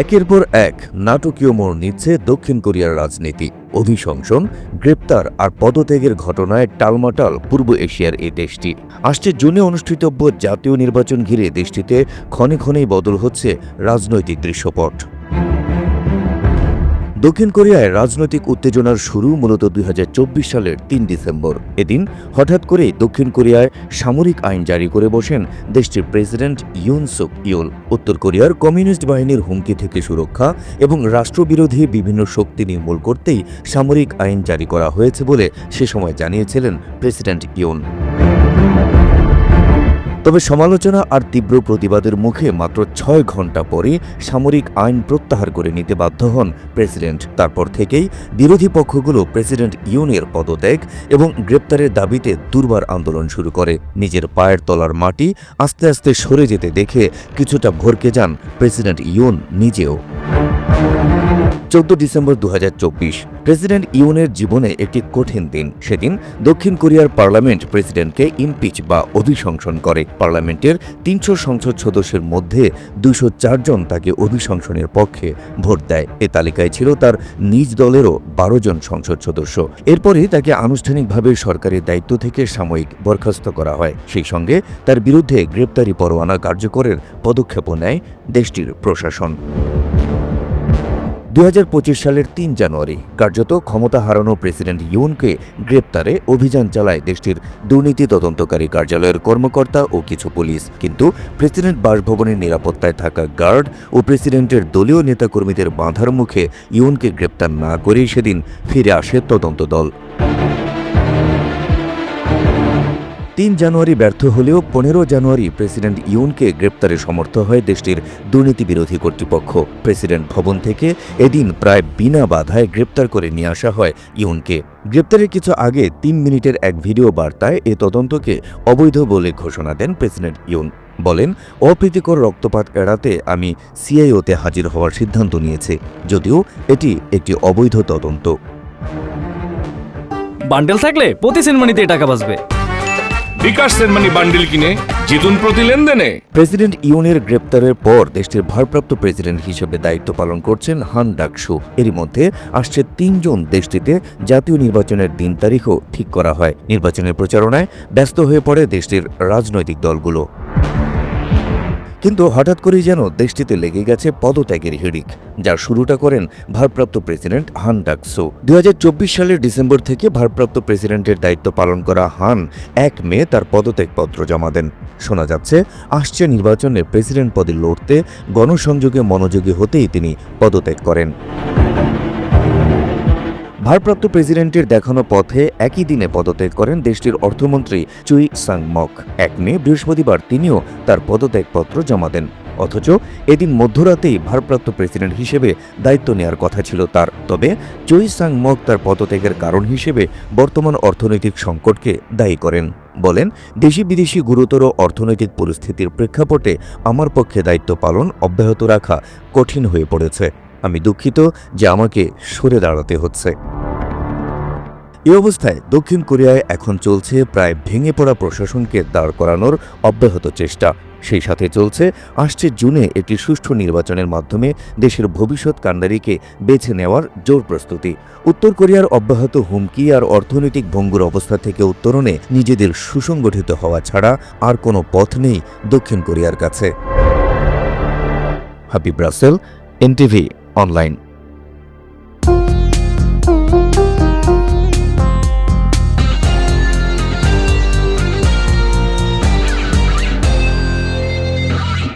একের পর এক নাটকীয় মোড় নিচ্ছে দক্ষিণ কোরিয়ার রাজনীতি। অভিশংসন, গ্রেপ্তার আর পদত্যাগের ঘটনায় টালমাটাল পূর্ব এশিয়ার এই দেশটি। আসছে জুনে অনুষ্ঠিতব্য জাতীয় নির্বাচন ঘিরে দেশটিতে ক্ষণে ক্ষণেই বদল হচ্ছে রাজনৈতিক দৃশ্যপট। দক্ষিণ কোরিয়ায় রাজনৈতিক উত্তেজনার শুরু মূলত ২০২৪ সালের ৩ ডিসেম্বর। এদিন হঠাৎ করেই দক্ষিণ কোরিয়ায় সামরিক আইন জারি করে বসেন দেশটির প্রেসিডেন্ট ইউন সুক ইউল। উত্তর কোরিয়ার কমিউনিস্ট বাহিনীর হুমকি থেকে সুরক্ষা এবং রাষ্ট্রবিরোধী বিভিন্ন শক্তি নির্মূল করতেই সামরিক আইন জারি করা হয়েছে বলে সে সময় জানিয়েছিলেন প্রেসিডেন্ট ইউন। তবে সমালোচনা আর তীব্র প্রতিবাদের মুখে মাত্র ৬ ঘণ্টা পরে সামরিক আইন প্রত্যাহার করে নিতে বাধ্য হন প্রেসিডেন্ট। তারপর থেকেই বিরোধী পক্ষগুলো প্রেসিডেন্ট ইউনের পদত্যাগ এবং গ্রেপ্তারের দাবিতে দুর্বার আন্দোলন শুরু করে। নিজের পায়ের তলার মাটি আস্তে আস্তে সরে যেতে দেখে কিছুটা ভরকে যান প্রেসিডেন্ট ইউন নিজেও। ১৪ ডিসেম্বর ২০২৪ প্রেসিডেন্ট ইউনের জীবনে একটি কঠিন দিন। সেদিন দক্ষিণ কোরিয়ার পার্লামেন্ট প্রেসিডেন্টকে ইমপিচ বা অভিশংসন করে। পার্লামেন্টের ৩০০ সংসদ সদস্যের মধ্যে ২০৪ জন তাকে অভিশংসনের পক্ষে ভোট দেয়। এ তালিকায় ছিল তার নিজ দলেরও ১২ জন সংসদ সদস্য। এরপরই তাকে আনুষ্ঠানিকভাবে সরকারের দায়িত্ব থেকে সাময়িক বরখাস্ত করা হয়। সেই সঙ্গে তার বিরুদ্ধে গ্রেপ্তারি পরোয়ানা কার্যকরের পদক্ষেপও নেয় দেশটির প্রশাসন। ২০২৫ সালের ৩ জানুয়ারি কার্যত ক্ষমতা হারানো প্রেসিডেন্ট ইউনকে গ্রেপ্তারে অভিযান চালায় দেশটির দুর্নীতি তদন্তকারী কার্যালয়ের কর্মকর্তা ও কিছু পুলিশ। কিন্তু প্রেসিডেন্ট বাসভবনের নিরাপত্তায় থাকা গার্ড ও প্রেসিডেন্টের দলীয় নেতাকর্মীদের বাধার মুখে ইউনকে গ্রেপ্তার না করেই সেদিন ফিরে আসে তদন্ত দল। ৩ জানুয়ারি ব্যর্থ হলেও ১৫ জানুয়ারি প্রেসিডেন্ট ইউনকে গ্রেপ্তারে সমর্থ হয় দেশটির দুর্নীতি বিরোধী কর্তৃপক্ষ। প্রেসিডেন্ট ভবন থেকে এদিন প্রায় বিনা বাধায় গ্রেপ্তার করে নিয়ে আসা হয় ইউনকে। গ্রেপ্তারের কিছু আগে ৩ মিনিটের এক ভিডিও বার্তায় এ তদন্তকে অবৈধ বলে ঘোষণা দেন প্রেসিডেন্ট ইউন। বলেন, অপ্রীতিকর রক্তপাত এড়াতে আমি সিআইওতে হাজির হওয়ার সিদ্ধান্ত নিয়েছি, যদিও এটি একটি অবৈধ তদন্ত। বান্ডেল থাকলে প্রতি সেনমানিতে টাকা বাঁচবে। বিকাশ সেনমানি বান্ডিল কিনে জিতুন প্রতি লেনদেনে। প্রেসিডেন্ট ইউনের গ্রেপ্তারের পর দেশটির ভারপ্রাপ্ত প্রেসিডেন্ট হিসেবে দায়িত্ব পালন করছেন হান ডাকসু। এরই মধ্যে আসছে ৩ জুন দেশটিতে জাতীয় নির্বাচনের দিন তারিখও ঠিক করা হয়। নির্বাচনের প্রচারণায় ব্যস্ত হয়ে পড়ে দেশটির রাজনৈতিক দলগুলো। কিন্তু হঠাৎ করেই যেন দেশটিতে লেগে গেছে পদত্যাগের হিড়িক, যার শুরুটা করেন ভারপ্রাপ্ত প্রেসিডেন্ট হান ডাকসু। ২০২৪ সালের ডিসেম্বর থেকে ভারপ্রাপ্ত প্রেসিডেন্টের দায়িত্ব পালন করা হান ১ মে তার পদত্যাগপত্র জমা দেন। শোনা যাচ্ছে আসছে নির্বাচনে প্রেসিডেন্ট পদে লড়তে গণসংযোগে মনোযোগী হতেই তিনি পদত্যাগ করেন। ভারপ্রাপ্ত প্রেসিডেন্টের দেখানো পথে একই দিনে পদত্যাগ করেন দেশটির অর্থমন্ত্রী চুই সাং মক। ১ মে বৃহস্পতিবার তিনিও তার পদত্যাগপত্র জমা দেন। অথচ এদিন মধ্যরাতেই ভারপ্রাপ্ত প্রেসিডেন্ট হিসেবে দায়িত্ব নেওয়ার কথা ছিল তার। তবে চুই সাং মক তার পদত্যাগের কারণ হিসেবে বর্তমান অর্থনৈতিক সংকটকে দায়ী করেন। বলেন, দেশি বিদেশি গুরুতর অর্থনৈতিক পরিস্থিতির প্রেক্ষাপটে আমার পক্ষে দায়িত্ব পালন অব্যাহত রাখা কঠিন হয়ে পড়েছে। আমি দুঃখিত যে আমাকে সরে দাঁড়াতে হচ্ছে। এই অবস্থায় দক্ষিণ কোরিয়ায় এখন চলছে প্রায় ভেঙে পড়া প্রশাসনকে দাঁড় করানোর অব্যাহত চেষ্টা। সেই সাথে চলছে আসছে জুনে একটি সুষ্ঠু নির্বাচনের মাধ্যমে দেশের ভবিষ্যৎ কাণ্ডারিকে বেছে নেওয়ার জোর প্রস্তুতি। উত্তর কোরিয়ার অব্যাহত হুমকি আর অর্থনৈতিক ভঙ্গুর অবস্থা থেকে উত্তরণে নিজেদের সুসংগঠিত হওয়া ছাড়া আর কোনো পথ নেই দক্ষিণ কোরিয়ার কাছে। Habib Russell, NTV online.